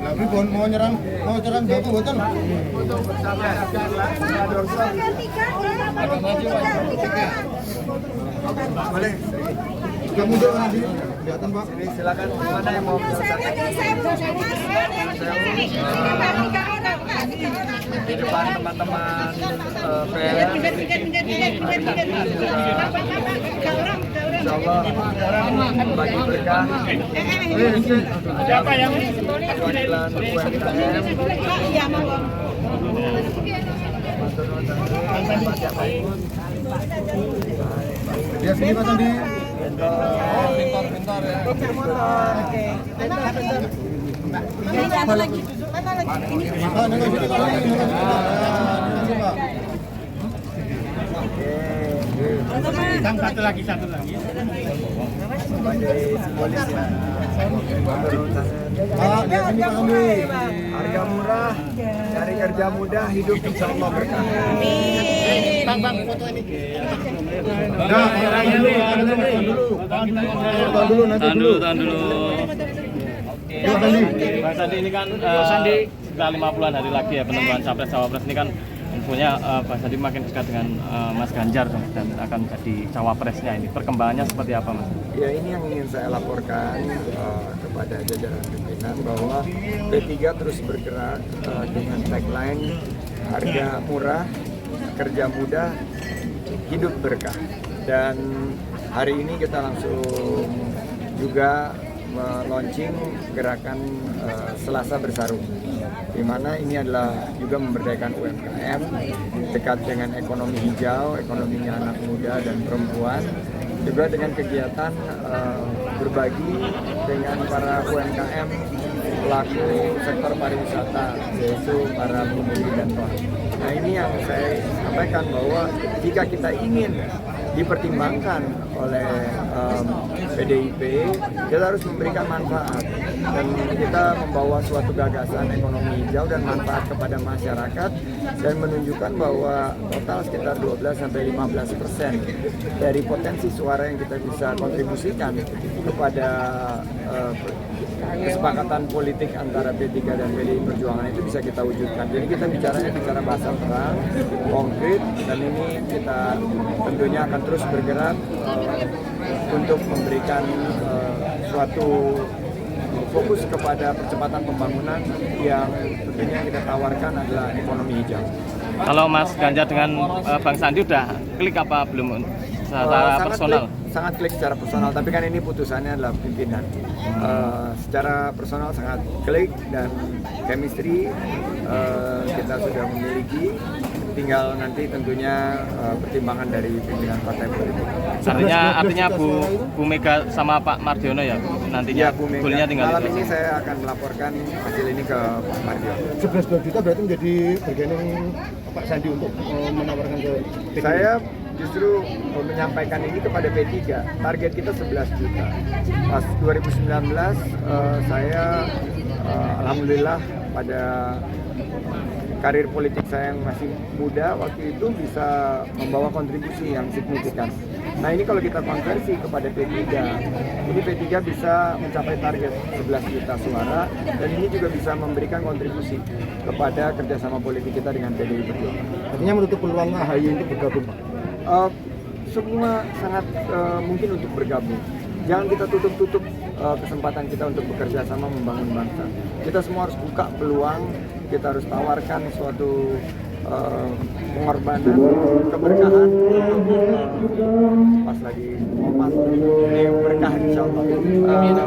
Lagi mau nyerang baku boten. Boleh. Kamu dulu nanti kelihatan Pak. Ini silakan mana yang mau di depan teman-teman Insyaallah bagi berkah. Siapa yang perwakilan UMKM? Dia sini Pak Sandi. Pintar ya. Oke. Mana lagi? Satu lagi. Sebagai simbolis ya. Harga murah, cari kerja mudah, hidup insyaallah berkah. Bang, foto ini. Tahan dulu. Bang Sandi ini kan sudah 50-an hari lagi ya penentuan capres cawapres ini kan infonya Bang Sandi makin dekat dengan Mas Ganjar dan akan jadi cawapresnya ini. Perkembangannya seperti apa Mas? Ya ini yang ingin saya laporkan kepada jajaran pimpinan bahwa P3 terus bergerak dengan tagline harga murah, kerja mudah, hidup berkah. Dan hari ini kita langsung juga launching gerakan Selasa Bersarung, di mana ini adalah juga memberdayakan UMKM dekat dengan ekonomi hijau, ekonominya anak muda dan perempuan, juga dengan kegiatan berbagi dengan para UMKM pelaku sektor pariwisata, yaitu para pemudi dan pelaku. Nah ini yang saya sampaikan bahwa jika kita ingin dipertimbangkan oleh PDIP, kita harus memberikan manfaat dan kita membawa suatu gagasan ekonomi hijau dan manfaat kepada masyarakat dan menunjukkan bahwa total sekitar 12-15% dari potensi suara yang kita bisa kontribusikan kepada kesepakatan politik antara P3 dan PDI Perjuangan itu bisa kita wujudkan. Jadi kita bicara bahasa terang, konkret, dan ini kita tentunya akan terus bergerak untuk memberikan suatu fokus kepada percepatan pembangunan yang tentunya kita tawarkan adalah ekonomi hijau. Kalau Mas Ganjar dengan Bang Sandi udah klik apa belum secara personal? Sangat klik secara personal, tapi kan ini putusannya adalah pimpinan. Secara personal sangat klik dan chemistry kita sudah memiliki. Tinggal nanti tentunya pertimbangan dari pimpinan partai politik. Artinya Bu Mega sama Pak Mardiono ya nantinya ya, Bu Mega. goalnya tinggal malam ini saya akan melaporkan hasil ini ke Pak Mardiono. 11 juta berarti menjadi bergening Pak Sandi untuk menawarkan ke P3. Saya justru menyampaikan ini kepada P3. Target kita 11 juta. Pas 2019 saya alhamdulillah pada karir politik saya yang masih muda waktu itu bisa membawa kontribusi yang signifikan. Nah ini kalau kita konversi kepada P3, ini P3 bisa mencapai target 11 juta suara dan ini juga bisa memberikan kontribusi kepada kerjasama politik kita dengan PDI Perjuangan. Artinya menutup peluang AHY untuk bergabung Pak? Semua sangat mungkin untuk bergabung. Jangan kita tutup kesempatan kita untuk bekerja sama membangun bangsa. Kita semua harus buka peluang, kita harus tawarkan suatu pengorbanan, keberkahan pas lagi momen ini berkah insyaallah.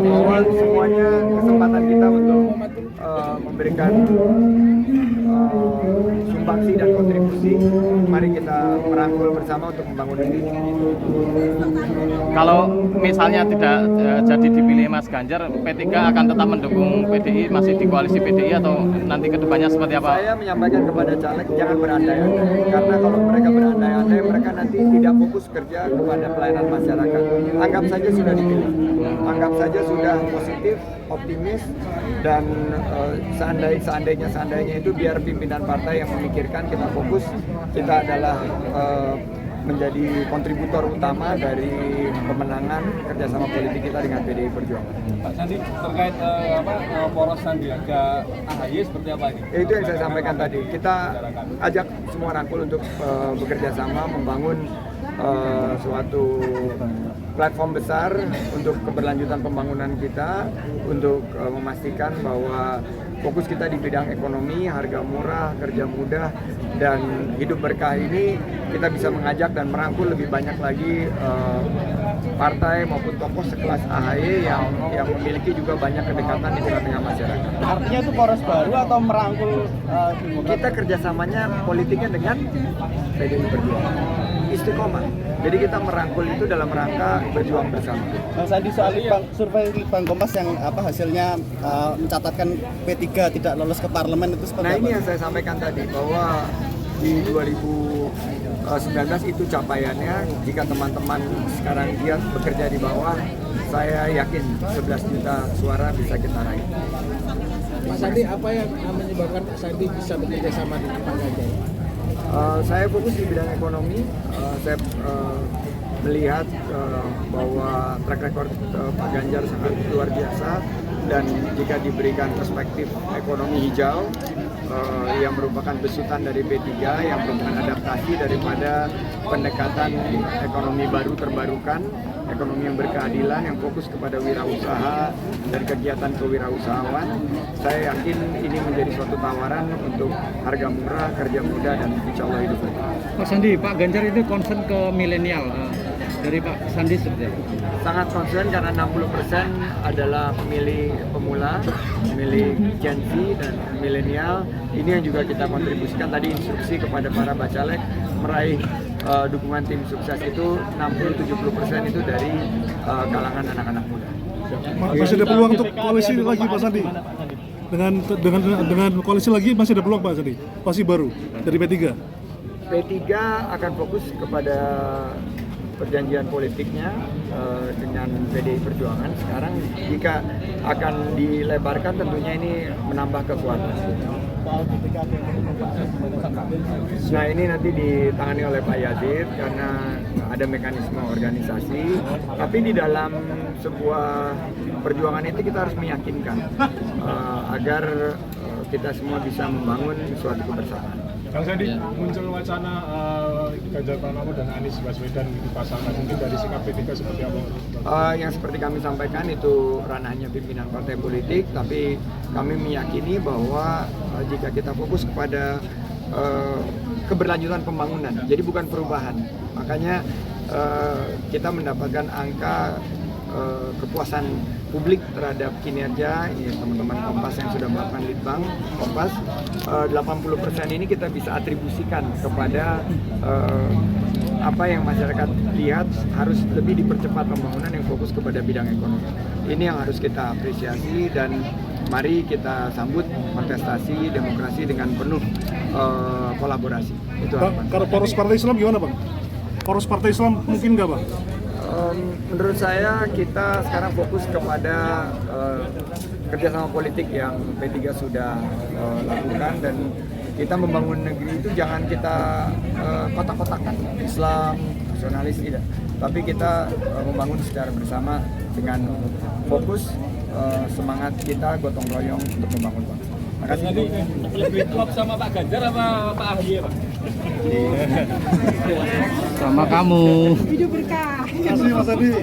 Bahwa semuanya kesempatan kita untuk memberikan sumbangsi dan kontribusi. Mari kita merangkul bersama untuk membangun negeri. Kalau misalnya tidak jadi dipilih Mas Ganjar, P3 akan tetap mendukung PDI, masih di koalisi PDI atau nanti kedepannya seperti apa? Saya menyampaikan kepada caleg jangan berandai-andai, karena kalau mereka berandai-andai mereka nanti tidak fokus kerja kepada pelayanan masyarakat. Anggap saja sudah dipilih, anggap saja sudah positif, optimis, dan seandainya itu biar pimpinan partai yang memikirkan, kita fokus, kita adalah menjadi kontributor utama dari kemenangan kerjasama politik kita dengan PDI Perjuangan. Pak Sandi, terkait poros Sandiaga AHY seperti apa ini? Itu yang saya sampaikan tadi. Kita ajak semua rangkul untuk bekerja sama membangun suatu platform besar untuk keberlanjutan pembangunan kita, untuk memastikan bahwa fokus kita di bidang ekonomi, harga murah, kerja mudah, dan hidup berkah ini kita bisa mengajak dan merangkul lebih banyak lagi partai maupun tokoh sekelas AHY yang memiliki juga banyak kedekatan di tengah-tengah masyarakat. Artinya itu poros baru atau merangkul Demokrat? Kita kerjasamanya politiknya dengan PDI Perjuangan. Istiqomah. Jadi kita merangkul itu dalam rangka berjuang bersama. Bang Sandi, soal survei Litbang Kompas yang hasilnya mencatatkan P3 tidak lolos ke parlemen itu seperti Nah apa? ini yang saya sampaikan tadi bahwa di 2019 itu capaiannya. Jika teman-teman sekarang giat bekerja di bawah, saya yakin 11 juta suara bisa kita raih. Pak Sandi, apa yang menyebabkan Pak Sandi bisa bekerja sama dengan Pak Ganjar? Saya fokus di bidang ekonomi. Saya melihat bahwa track record Pak Ganjar sangat luar biasa, dan jika diberikan perspektif ekonomi hijau yang merupakan besutan dari P3 yang merupakan adaptasi daripada pendekatan ekonomi baru terbarukan, ekonomi yang berkeadilan, yang fokus kepada wirausaha dan kegiatan kewirausahaan, saya yakin ini menjadi suatu tawaran untuk harga murah, kerja mudah, dan insya Allah hidup baik. Pak Sandi, Pak Ganjar itu concern ke milenial dari Pak Sandi seperti apa? Sangat concern karena 60% adalah pemilih pemula, pemilih Gen Z dan milenial. Ini yang juga kita kontribusikan tadi, instruksi kepada para bacalek meraih dukungan tim sukses itu 60-70% itu dari kalangan anak-anak muda. Masih ada peluang untuk koalisi lagi Pak Sandi? Dengan koalisi lagi masih ada peluang Pak Sandi? Koalisi baru dari P3? P3 akan fokus kepada perjanjian politiknya dengan PDI Perjuangan. Sekarang jika akan dilebarkan tentunya ini menambah kekuatan. Nah ini nanti ditangani oleh Pak Yazid karena ada mekanisme organisasi, tapi di dalam sebuah perjuangan itu kita harus meyakinkan agar kita semua bisa membangun suatu kebersamaan. Kang Sandi, muncul wacana Ganjar Pranowo dan Anies Baswedan dipasangkan, mungkin dari sikap P3 seperti apa? Yang seperti kami sampaikan itu ranahnya pimpinan partai politik, tapi kami meyakini bahwa jika kita fokus kepada keberlanjutan pembangunan, jadi bukan perubahan, makanya kita mendapatkan angka kepuasan publik terhadap kinerja ini teman-teman Kompas yang sudah melakukan Litbang Kompas, 80% ini kita bisa atribusikan kepada apa yang masyarakat lihat harus lebih dipercepat pembangunan yang fokus kepada bidang ekonomi. Ini yang harus kita apresiasi, dan mari kita sambut kontestasi demokrasi dengan penuh kolaborasi. Itu harapan. Kalau poros partai Islam gimana Bang? Poros partai Islam mungkin nggak Bang? Menurut saya kita sekarang fokus kepada kerjasama politik yang P3 sudah lakukan, dan kita membangun negeri itu jangan kita kotak-kotakan Islam, nasionalis, tidak, tapi kita membangun secara bersama dengan fokus semangat kita gotong royong untuk membangun bangsa. Terima kasih. Lebih klop sama Pak Ganjar apa Pak AHY, Pak? Sama kamu. Terima kasih Mas Sandi.